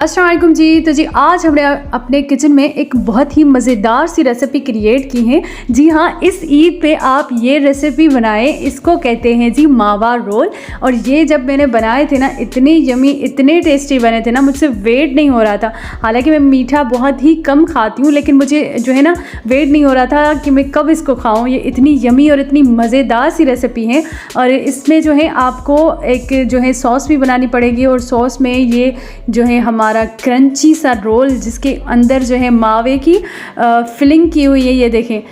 अस्सलाम वालेकुम जी। तो जी आज हमने अपने किचन में एक बहुत ही मज़ेदार सी रेसिपी क्रिएट की है। जी हाँ, इस ईद पे आप ये रेसिपी बनाएं, इसको कहते हैं जी मावा रोल। और ये जब मैंने बनाए थे ना, इतने यमी इतने टेस्टी बने थे ना, मुझसे वेट नहीं हो रहा था। हालांकि मैं मीठा बहुत ही कम खाती हूँ, लेकिन मुझे जो है ना वेट नहीं हो रहा था कि मैं कब इसको खाऊँ। ये इतनी यमी और इतनी मज़ेदार सी रेसिपी है। और इसमें जो है आपको एक जो है सॉस भी बनानी पड़ेगी, और सॉस में ये जो है हमारा क्रंची सा रोल जिसके अंदर जो है मावे की फिलिंग की हुई है। ये देखें,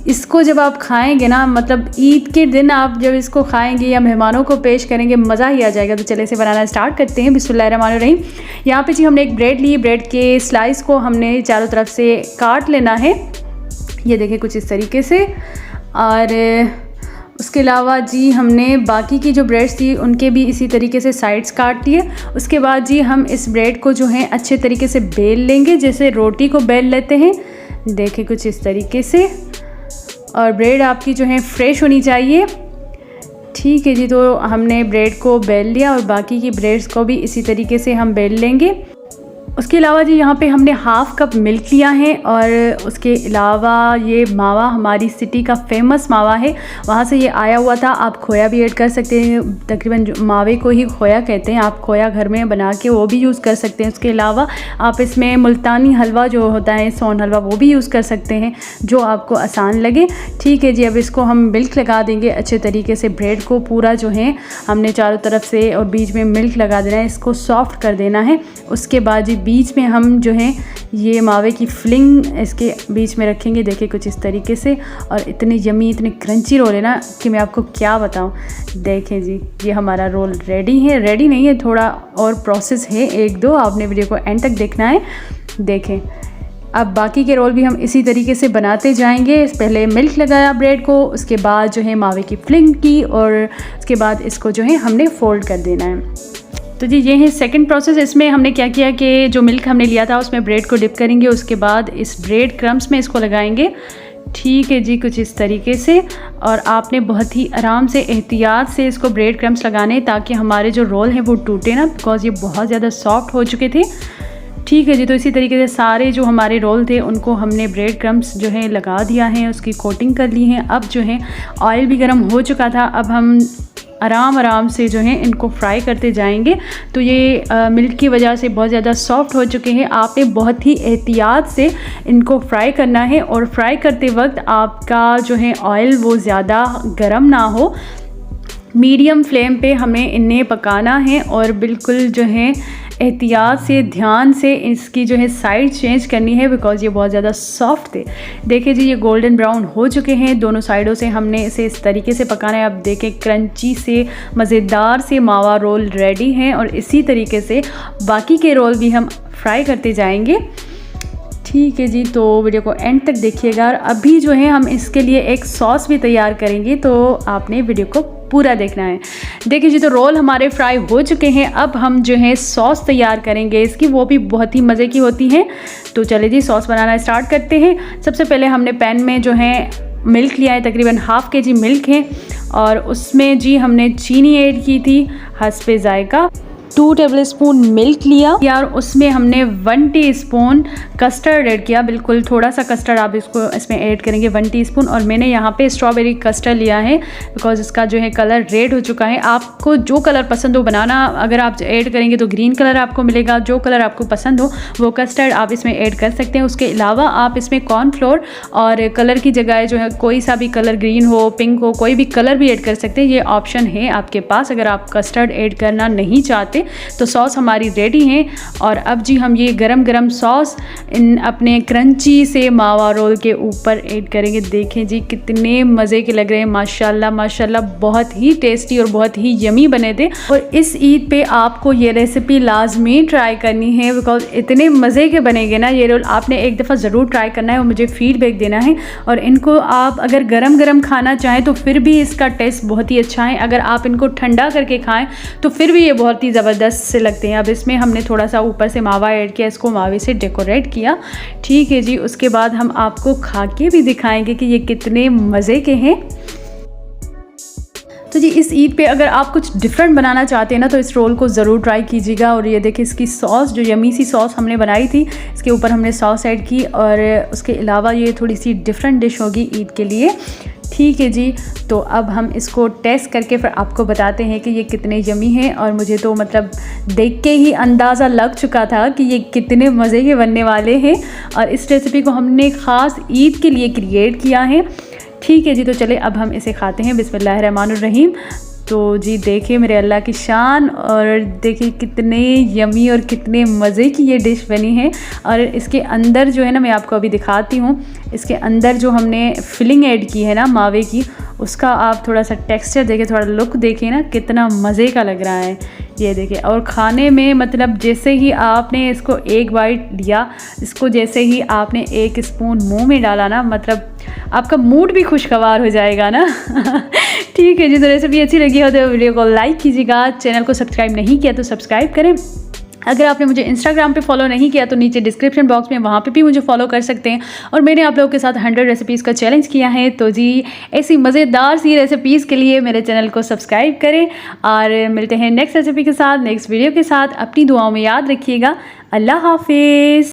इसको जब आप खाएंगे ना, मतलब ईद के दिन आप जब इसको खाएंगे या मेहमानों को पेश करेंगे, मज़ा ही आ जाएगा। तो चले इसे बनाना स्टार्ट करते हैं। बिस्मिल्लाहिर्रहमानिर्रहीम। यहाँ पे जी हमने एक ब्रेड ली। ब्रेड के स्लाइस को हमने चारों तरफ से काट लेना है। ये देखें कुछ इस तरीके से। और उसके अलावा जी हमने बाकी की जो ब्रेड्स थी उनके भी इसी तरीके से साइड्स काट लिए। उसके बाद जी हम इस ब्रेड को जो है अच्छे तरीके से बेल लेंगे, जैसे रोटी को बेल लेते हैं। देखें कुछ इस तरीके से। और ब्रेड आपकी जो है फ्रेश होनी चाहिए। ठीक है जी, तो हमने ब्रेड को बेल लिया और बाकी की ब्रेड्स को भी इसी तरीके से हम बेल लेंगे। उसके अलावा जी यहाँ पे हमने हाफ़ कप मिल्क लिया है। और उसके अलावा ये मावा हमारी सिटी का फेमस मावा है, वहाँ से ये आया हुआ था। आप खोया भी ऐड कर सकते हैं, तकरीबन मावे को ही खोया कहते हैं। आप खोया घर में बना के वो भी यूज़ कर सकते हैं। उसके अलावा आप इसमें मुल्तानी हलवा जो होता है, सोन हलवा, वो भी यूज़ कर सकते हैं, जो आपको आसान लगे। ठीक है जी, अब इसको हम मिल्क लगा देंगे अच्छे तरीके से। ब्रेड को पूरा जो है हमने चारों तरफ से और बीच में मिल्क लगा देना है, इसको सॉफ्ट कर देना है। उसके बाद जी बीच में हम जो है ये मावे की फिलिंग इसके बीच में रखेंगे। देखिए कुछ इस तरीके से। और इतने यमी इतने क्रंची रोल है ना कि मैं आपको क्या बताऊं। देखें जी, ये हमारा रोल रेडी है। रेडी नहीं है, थोड़ा और प्रोसेस है एक दो, आपने वीडियो को एंड तक देखना है। देखें, अब बाकी के रोल भी हम इसी तरीके से बनाते जाएंगे। पहले मिल्क लगाया ब्रेड को, उसके बाद जो है मावे की फिलिंग की, और उसके बाद इसको जो है हमने फोल्ड कर देना है। तो जी ये है सेकंड प्रोसेस। इसमें हमने क्या किया कि जो मिल्क हमने लिया था उसमें ब्रेड को डिप करेंगे, उसके बाद इस ब्रेड क्रम्स में इसको लगाएंगे। ठीक है जी, कुछ इस तरीके से। और आपने बहुत ही आराम से एहतियात से इसको ब्रेड क्रम्स लगाने, ताकि हमारे जो रोल हैं वो टूटे ना, बिकॉज़ ये बहुत ज़्यादा सॉफ्ट हो चुके थे। ठीक है जी, तो इसी तरीके से सारे जो हमारे रोल थे उनको हमने ब्रेड क्रम्स जो है लगा दिया है, उसकी कोटिंग कर ली है। अब जो है ऑयल भी गर्म हो चुका था, अब हम आराम से जो है इनको फ्राई करते जाएंगे। तो ये मिल्क की वजह से बहुत ज़्यादा सॉफ्ट हो चुके हैं। आपने बहुत ही एहतियात से इनको फ्राई करना है, और फ्राई करते वक्त आपका जो है ऑयल वो ज़्यादा गर्म ना हो, मीडियम फ्लेम पे हमें इन्हें पकाना है। और बिल्कुल जो है एहतियात से, ध्यान से इसकी जो है साइड चेंज करनी है, बिकॉज़ ये बहुत ज़्यादा सॉफ्ट थे। देखिए जी, ये गोल्डन ब्राउन हो चुके हैं दोनों साइडों से। हमने इसे इस तरीके से पकाना है। अब देखें, क्रंची से मज़ेदार से मावा रोल रेडी हैं, और इसी तरीके से बाकी के रोल भी हम फ्राई करते जाएंगे। ठीक है जी, तो वीडियो को एंड तक देखिएगा। और अभी जो है हम इसके लिए एक सॉस भी तैयार करेंगे, तो आपने वीडियो को पूरा देखना है। देखिए जी, तो रोल हमारे फ्राई हो चुके हैं। अब हम जो है सॉस तैयार करेंगे इसकी, वो भी बहुत ही मज़े की होती है। तो चले जी सॉस बनाना स्टार्ट करते हैं। सबसे पहले हमने पैन में जो है मिल्क लिया है, तकरीबन हाफ़ केजी मिल्क है। और उसमें जी हमने चीनी ऐड की थी हस्बे जायका। 2 टेबलस्पून मिल्क लिया यार, उसमें हमने 1 टीस्पून कस्टर्ड ऐड किया। बिल्कुल थोड़ा सा कस्टर्ड आप इसमें ऐड करेंगे, 1 टीस्पून। और मैंने यहाँ पे स्ट्रॉबेरी कस्टर्ड लिया है, बिकॉज इसका जो है कलर रेड हो चुका है। आपको जो कलर पसंद हो बनाना, अगर आप ऐड करेंगे तो ग्रीन कलर आपको मिलेगा। जो कलर आपको पसंद हो वो कस्टर्ड आप इसमें ऐड कर सकते हैं। उसके अलावा आप इसमें कॉर्नफ्लोर और कलर की जगह जो है कोई सा भी कलर, ग्रीन हो, पिंक हो, कोई भी कलर भी ऐड कर सकते हैं। ये ऑप्शन है आपके पास, अगर आप कस्टर्ड ऐड करना नहीं चाहते। तो सॉस हमारी रेडी है। और अब जी हम ये गरम गरम सॉस इन अपने क्रंची से मावा रोल के ऊपर ऐड करेंगे। देखें जी कितने मज़े के लग रहे हैं, माशाल्लाह माशाल्लाह, बहुत ही टेस्टी और बहुत ही यमी बने थे। और इस ईद पे आपको ये रेसिपी लाजमी ट्राई करनी है, बिकॉज इतने मज़े के बनेंगे ना ये रोल। आपने एक दफ़ा ज़रूर ट्राई करना है और मुझे फीडबैक देना है। और इनको आप अगर गरम गरम खाना चाहें तो फिर भी इसका टेस्ट बहुत ही अच्छा है। अगर आप इनको ठंडा करके खाएं तो फिर भी ये बहुत ही ज़बरदस्त से लगते हैं। अब इसमें हमने थोड़ा सा ऊपर से मावा ऐड किया, इसको मावे से डेकोरेट किया। ठीक है जी, उसके बाद हम आपको खा के भी दिखाएंगे कि ये कितने मज़े के हैं। तो जी इस ईद पे अगर आप कुछ डिफरेंट बनाना चाहते हैं ना तो इस रोल को ज़रूर ट्राई कीजिएगा। और ये देखिए इसकी सॉस, जो यमी सी सॉस हमने बनाई थी, इसके ऊपर हमने सॉस ऐड की और उसके अलावा ये थोड़ी सी डिफरेंट डिश होगी ईद के लिए। ठीक है जी, तो अब हम इसको टेस्ट करके फिर आपको बताते हैं कि ये कितने यमी हैं। और मुझे तो मतलब देख के ही अंदाज़ा लग चुका था कि ये कितने मज़े के बनने वाले हैं। और इस रेसिपी को हमने ख़ास ईद के लिए क्रिएट किया है। ठीक है जी, तो चले अब हम इसे खाते हैं। बिस्मिल्लाहिर्रहमानिर्रहीम। तो जी देखिए मेरे अल्लाह की शान, और देखिए कितने यमी और कितने मज़े की ये डिश बनी है। और इसके अंदर जो है ना, मैं आपको अभी दिखाती हूँ, इसके अंदर जो हमने फिलिंग ऐड की है ना मावे की, उसका आप थोड़ा सा टेक्सचर देखें, थोड़ा लुक देखें ना, कितना मज़े का लग रहा है ये देखिए। और खाने में मतलब जैसे ही आपने इसको एक बाइट लिया, इसको जैसे ही आपने एक स्पून मुंह में डाला ना, मतलब आपका मूड भी खुशगवार हो जाएगा ना। ठीक है जी, तो रेसिपी अच्छी लगी हो तो वीडियो को लाइक कीजिएगा, चैनल को सब्सक्राइब नहीं किया तो सब्सक्राइब करें। अगर आपने मुझे इंस्टाग्राम पे फॉलो नहीं किया तो नीचे डिस्क्रिप्शन बॉक्स में वहाँ पे भी मुझे फॉलो कर सकते हैं। और मैंने आप लोगों के साथ 100 रेसिपीज़ का चैलेंज किया है, तो जी ऐसी मज़ेदार सी रेसिपीज़ के लिए मेरे चैनल को सब्सक्राइब करें। और मिलते हैं नेक्स्ट रेसिपी के साथ, नेक्स्ट वीडियो के साथ। अपनी दुआओं में याद रखिएगा। अल्लाह हाफिज़।